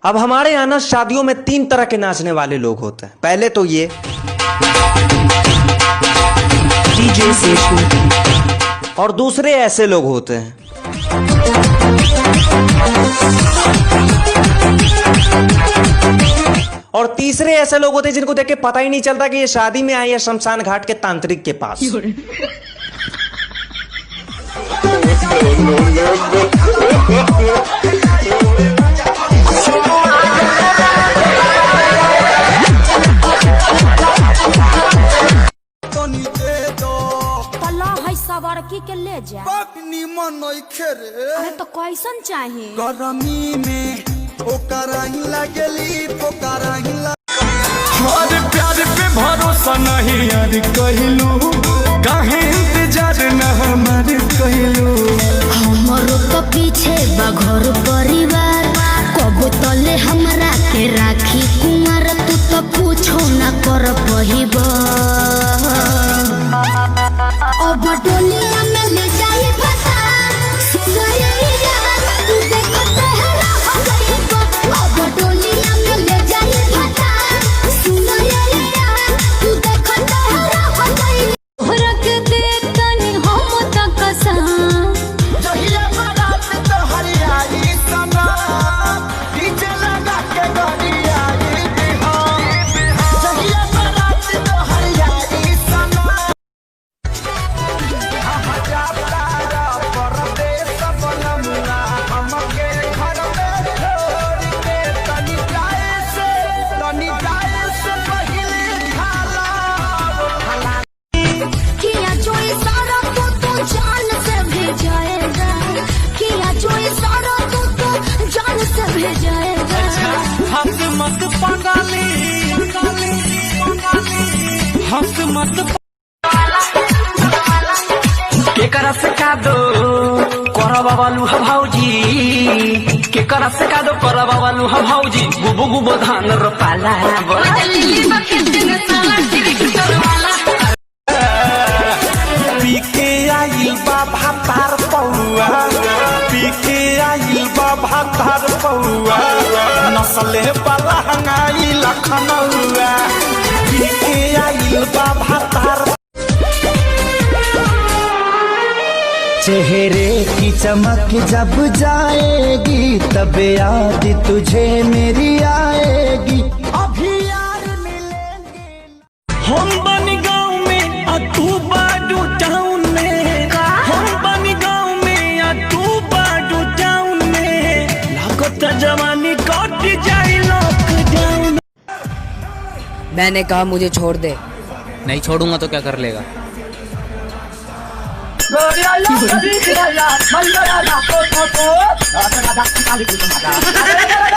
अब हमारे यहाँ ना शादियों में 3 तरह के नाचने वाले लोग होते हैं। पहले तो ये डीजे सेशु, और दूसरे ऐसे लोग होते हैं। और तीसरे ऐसे लोग होते हैं जिनको देख के पता ही नहीं चलता कि ये शादी में आए या शमशान घाट के तांत्रिक के पास। सवारकी के ले जा अरे तो कैसन चाहिए गरमी में ओकरा ही लगली पोकरा ही अरे प्यार पे भरोसा नहीं यार कहलू काहे इंतजार न हमार कहलू हमरो तो पीछे बघर परिवार कब तले हमरा के राखी कुमार तू तो पूछो न कर पहिबा अब डोलिया में ले जाए फसा सुनाए यार तू देखो तेरा हो गई अब डोलिया में ले जाए फसा सुनाए यार तू देखो तेरा हो गई रख दे तनी हम त कसम जहिया बारात तो हरियाली सना डीजे लगा के गरियाली बिहार जहिया बारात तो हरियाली सना हंस मत के करा से का दो करवा वालू ह भौजी के करा से का दो करवा वालू ह भौजी गुबो गुबो धान रोपाला पीके आइल बा भातार पौआ पीके आइल बा भातार पौआ नसले वाला हंगाई लखनऊआ पीके आइल बा भातार चेहरे की चमक जब जाएगी तब याद तुझे मेरी आएगी। अभी यार मिलेंगे हम बन गाँव में आ तू बाडू टाउन में हम बन गाँव में आ तू बाडू टाउन में लागत जवानी कट जाए लॉकडाउन। मैंने कहा मुझे छोड़ दे। नहीं छोड़ूंगा तो क्या कर लेगा?